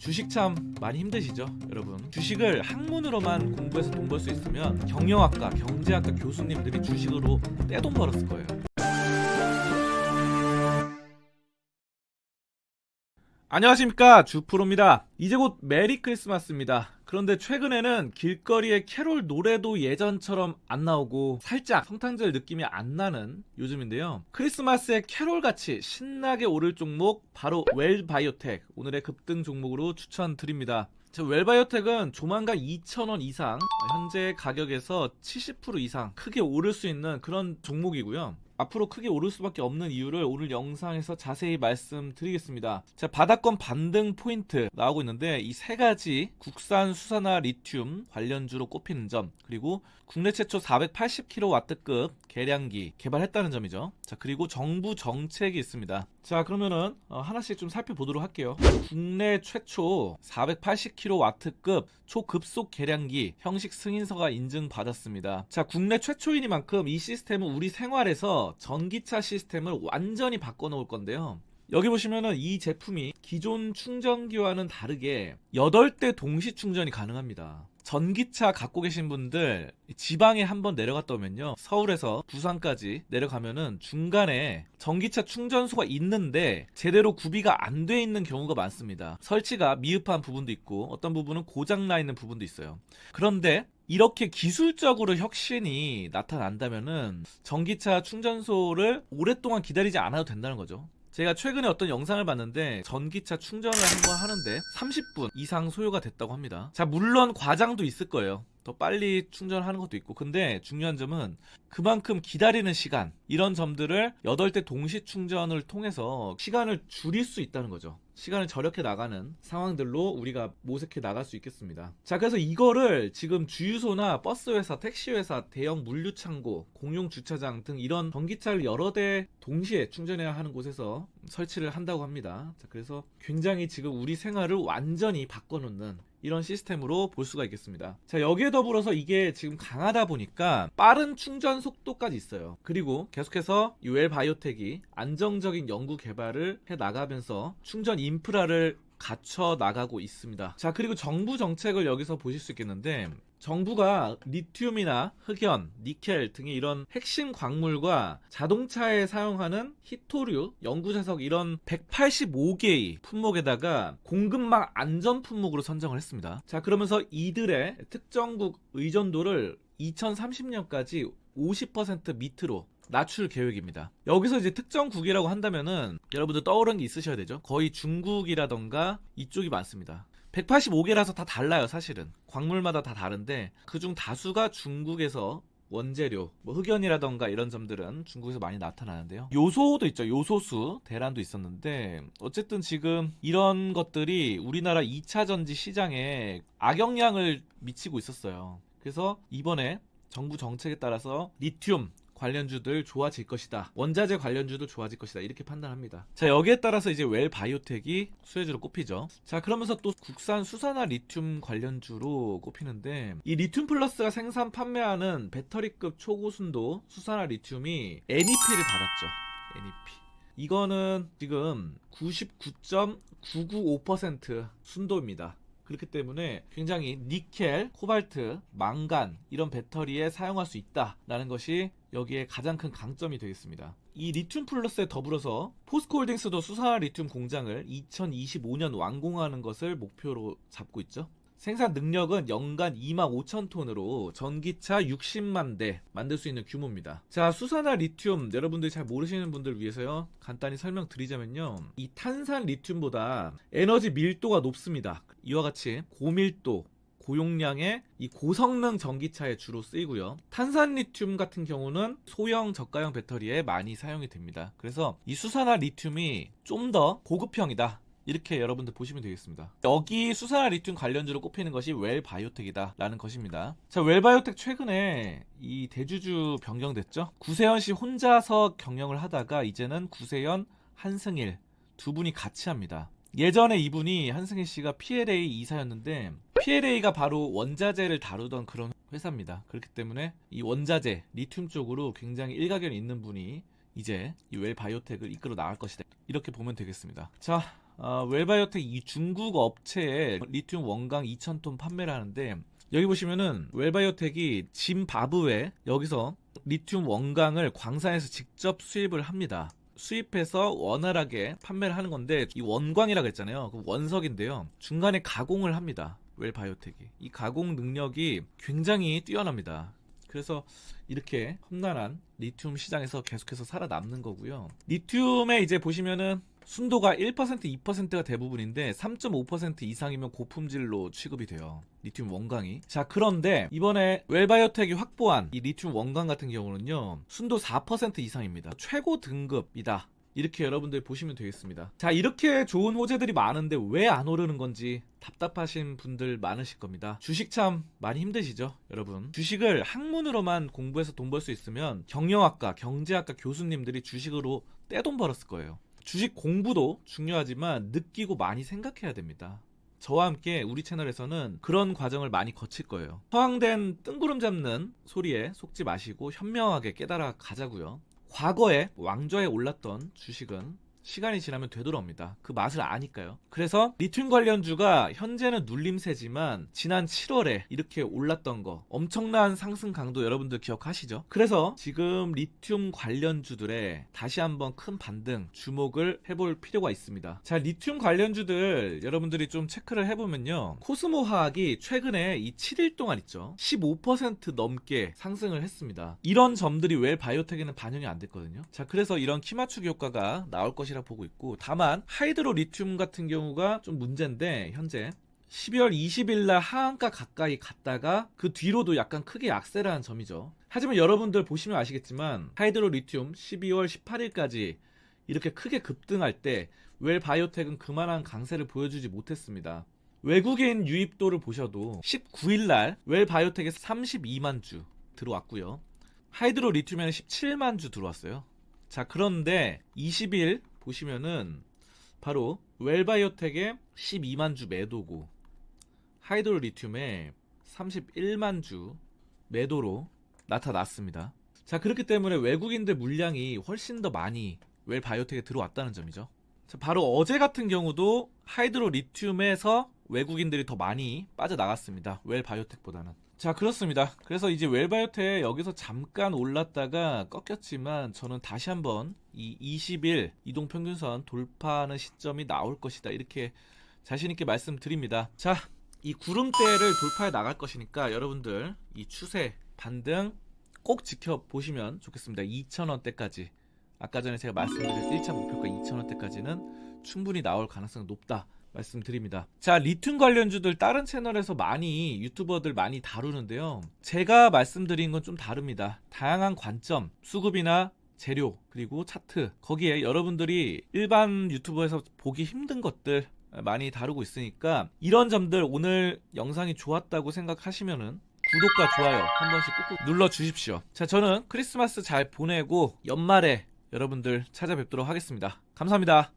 주식 참 많이 힘드시죠, 여러분? 주식을 학문으로만 공부해서 돈 벌 수 있으면 경영학과, 경제학과 교수님들이 주식으로 떼돈 벌었을 거예요. 안녕하십니까, 주프로입니다. 이제 곧 메리 크리스마스입니다. 그런데 최근에는 길거리에 캐롤 노래도 예전처럼 안 나오고 살짝 성탄절 느낌이 안 나는 요즘인데요. 크리스마스에 캐롤같이 신나게 오를 종목 바로 웰바이오텍, 오늘의 급등 종목으로 추천드립니다. 웰바이오텍은 조만간 2,000원 이상, 현재 가격에서 70% 이상 크게 오를 수 있는 그런 종목이고요. 앞으로 크게 오를 수밖에 없는 이유를 오늘 영상에서 자세히 말씀드리겠습니다. 자, 바닥권 반등 포인트 나오고 있는데 이 세 가지 국산 수산화 리튬 관련주로 꼽히는 점, 그리고 국내 최초 480kW급 계량기 개발했다는 점이죠. 자, 그리고 정부 정책이 있습니다. 자, 그러면은 하나씩 좀 살펴보도록 할게요. 국내 최초 480kW급 초급속 계량기 형식 승인서가 인증받았습니다. 자, 국내 최초이니만큼 이 시스템은 우리 생활에서 전기차 시스템을 완전히 바꿔놓을 건데요. 여기 보시면은 이 제품이 기존 충전기와는 다르게 8대 동시 충전이 가능합니다. 전기차 갖고 계신 분들 지방에 한번 내려갔다 오면요, 서울에서 부산까지 내려가면은 중간에 전기차 충전소가 있는데 제대로 구비가 안 돼 있는 경우가 많습니다. 설치가 미흡한 부분도 있고 어떤 부분은 고장나 있는 부분도 있어요. 그런데 이렇게 기술적으로 혁신이 나타난다면은 전기차 충전소를 오랫동안 기다리지 않아도 된다는 거죠. 제가 최근에 어떤 영상을 봤는데 전기차 충전을 한번 하는데 30분 이상 소요가 됐다고 합니다. 자, 물론 과장도 있을 거예요. 더 빨리 충전하는 것도 있고, 근데 중요한 점은 그만큼 기다리는 시간, 이런 점들을 8대 동시 충전을 통해서 시간을 줄일 수 있다는 거죠. 시간을 절약해 나가는 상황들로 우리가 모색해 나갈 수 있겠습니다. 자, 그래서 이거를 지금 주유소나 버스회사, 택시회사, 대형 물류창고, 공용주차장 등 이런 전기차를 여러 대 동시에 충전해야 하는 곳에서 설치를 한다고 합니다. 자, 그래서 굉장히 지금 우리 생활을 완전히 바꿔놓는 이런 시스템으로 볼 수가 있겠습니다. 자, 여기에 더불어서 이게 지금 강하다 보니까 빠른 충전 속도까지 있어요. 그리고 계속해서 이 웰바이오텍이 안정적인 연구 개발을 해 나가면서 충전 인프라를 갖춰 나가고 있습니다. 자, 그리고 정부 정책을 여기서 보실 수 있겠는데, 정부가 리튬이나 흑연, 니켈 등의 이런 핵심 광물과 자동차에 사용하는 히토류, 연구자석 이런 185개의 품목에다가 공급망 안전 품목으로 선정을 했습니다. 자, 그러면서 이들의 특정국 의존도를 2030년까지 50% 밑으로 낮출 계획입니다. 여기서 이제 특정국이라고 한다면은 여러분들 떠오르는 게 있으셔야 되죠. 거의 중국이라던가 이쪽이 많습니다. 185개라서 다 달라요. 사실은 광물마다 다 다른데 그중 다수가 중국에서 원재료, 흑연이라던가 이런 점들은 중국에서 많이 나타나는데요. 요소도 있죠. 요소수, 대란도 있었는데 어쨌든 지금 이런 것들이 우리나라 2차 전지 시장에 악영향을 미치고 있었어요. 그래서 이번에 정부 정책에 따라서 리튬 관련주들 좋아질 것이다, 원자재 관련주도 좋아질 것이다, 이렇게 판단합니다. 자, 여기에 따라서 이제 웰바이오텍이 수혜주로 꼽히죠. 자, 그러면서 또 국산 수산화 리튬 관련주로 꼽히는데, 이 리튬 플러스가 생산 판매하는 배터리급 초고순도 수산화 리튬이 NEP를 받았죠. NEP. 이거는 지금 99.995% 순도입니다. 그렇기 때문에 굉장히 니켈, 코발트, 망간 이런 배터리에 사용할 수 있다라는 것이 여기에 가장 큰 강점이 되겠습니다. 이 리튬 플러스에 더불어서 포스코홀딩스도 수산화 리튬 공장을 2025년 완공하는 것을 목표로 잡고 있죠. 생산 능력은 연간 25,000톤으로 전기차 60만 대 만들 수 있는 규모입니다. 자, 수산화 리튬 여러분들이 잘 모르시는 분들 위해서요, 간단히 설명드리자면요, 이 탄산 리튬보다 에너지 밀도가 높습니다. 이와 같이 고밀도, 고용량의 이 고성능 전기차에 주로 쓰이고요. 탄산 리튬 같은 경우는 소형 저가형 배터리에 많이 사용이 됩니다. 그래서 이 수산화 리튬이 좀 더 고급형이다, 이렇게 여러분들 보시면 되겠습니다. 여기 수산화 리튬 관련주로 꼽히는 것이 웰바이오텍이다 라는 것입니다. 자, 웰바이오텍 최근에 이 대주주 변경됐죠. 구세현 씨 혼자서 경영을 하다가 이제는 구세현, 한승일 두 분이 같이 합니다. 예전에 이분이, 한승일 씨가 PLA 이사였는데, PLA가 바로 원자재를 다루던 그런 회사입니다. 그렇기 때문에 이 원자재, 리튬 쪽으로 굉장히 일가견이 있는 분이 이제 이 웰바이오텍을 이끌어 나갈 것이다, 이렇게 보면 되겠습니다. 자, 웰바이오텍 이 중국 업체에 리튬 원강 2,000톤 판매를 하는데, 여기 보시면은 웰바이오텍이 짐바브웨 여기서 리튬 원강을 광산에서 직접 수입을 합니다. 수입해서 원활하게 판매를 하는 건데, 이 원광이라고 했잖아요. 그 원석인데요. 중간에 가공을 합니다. 웰바이오텍이. 이 가공 능력이 굉장히 뛰어납니다. 그래서 이렇게 험난한 리튬 시장에서 계속해서 살아남는 거고요. 리튬에 이제 보시면은 순도가 1%, 2%가 대부분인데 3.5% 이상이면 고품질로 취급이 돼요. 리튬 원광이. 자, 그런데 이번에 웰바이오텍이 확보한 이 리튬 원광 같은 경우는요, 순도 4% 이상입니다. 최고 등급이다. 이렇게 여러분들 보시면 되겠습니다. 자, 이렇게 좋은 호재들이 많은데 왜 안 오르는 건지 답답하신 분들 많으실 겁니다. 주식 참 많이 힘드시죠, 여러분? 주식을 학문으로만 공부해서 돈 벌 수 있으면 경영학과, 경제학과 교수님들이 주식으로 떼돈 벌었을 거예요. 주식 공부도 중요하지만 느끼고 많이 생각해야 됩니다. 저와 함께 우리 채널에서는 그런 과정을 많이 거칠 거예요. 허황된 뜬구름 잡는 소리에 속지 마시고 현명하게 깨달아 가자고요. 과거에 왕좌에 올랐던 주식은 시간이 지나면 되돌아옵니다. 그 맛을 아니까요. 그래서 리튬 관련주가 현재는 눌림세지만 지난 7월에 이렇게 올랐던 거, 엄청난 상승 강도 여러분들 기억하시죠? 그래서 지금 리튬 관련주들에 다시 한번 큰 반등 주목을 해볼 필요가 있습니다. 자, 리튬 관련주들 여러분들이 좀 체크를 해보면요, 코스모화학이 최근에 이 7일 동안 있죠, 15% 넘게 상승을 했습니다. 이런 점들이 웰바이오텍에는 반영이 안 됐거든요. 자, 그래서 이런 키맞추기 효과가 나올 것이라 보고 있고, 다만 하이드로 리튬 같은 경우가 좀 문제인데, 현재 12월 20일 날 하한가 가까이 갔다가 그 뒤로도 약간 크게 약세라는 점이죠. 하지만 여러분들 보시면 아시겠지만 하이드로 리튬 12월 18일까지 이렇게 크게 급등할 때 웰바이오텍은 그만한 강세를 보여주지 못했습니다. 외국인 유입도를 보셔도 19일 날 웰바이오텍에 32만 주 들어왔고요. 하이드로 리튬에는 17만 주 들어왔어요. 자, 그런데 20일 보시면은 바로 웰바이오텍에 12만 주 매도고 하이드로 리튬에 31만 주 매도로 나타났습니다. 자, 그렇기 때문에 외국인들 물량이 훨씬 더 많이 웰바이오텍에 들어왔다는 점이죠. 자, 바로 어제 같은 경우도 하이드로 리튬에서 외국인들이 더 많이 빠져나갔습니다. 웰바이오텍보다는. 자, 그렇습니다. 그래서 이제 웰바이오텍 여기서 잠깐 올랐다가 꺾였지만 저는 다시 한번 이 20일 이동평균선 돌파하는 시점이 나올 것이다, 이렇게 자신있게 말씀드립니다. 자, 이 구름대를 돌파해 나갈 것이니까 여러분들 이 추세 반등 꼭 지켜보시면 좋겠습니다. 2,000원대까지, 아까 전에 제가 말씀드린 1차 목표가 2,000원대까지는 충분히 나올 가능성이 높다 말씀드립니다. 자, 리튬 관련주들 다른 채널에서 많이 유튜버들 많이 다루는데요, 제가 말씀드린 건 좀 다릅니다. 다양한 관점, 수급이나 재료, 그리고 차트, 거기에 여러분들이 일반 유튜버에서 보기 힘든 것들 많이 다루고 있으니까 이런 점들 오늘 영상이 좋았다고 생각하시면은 구독과 좋아요 한 번씩 꾹꾹 눌러 주십시오. 자, 저는 크리스마스 잘 보내고 연말에 여러분들 찾아뵙도록 하겠습니다. 감사합니다.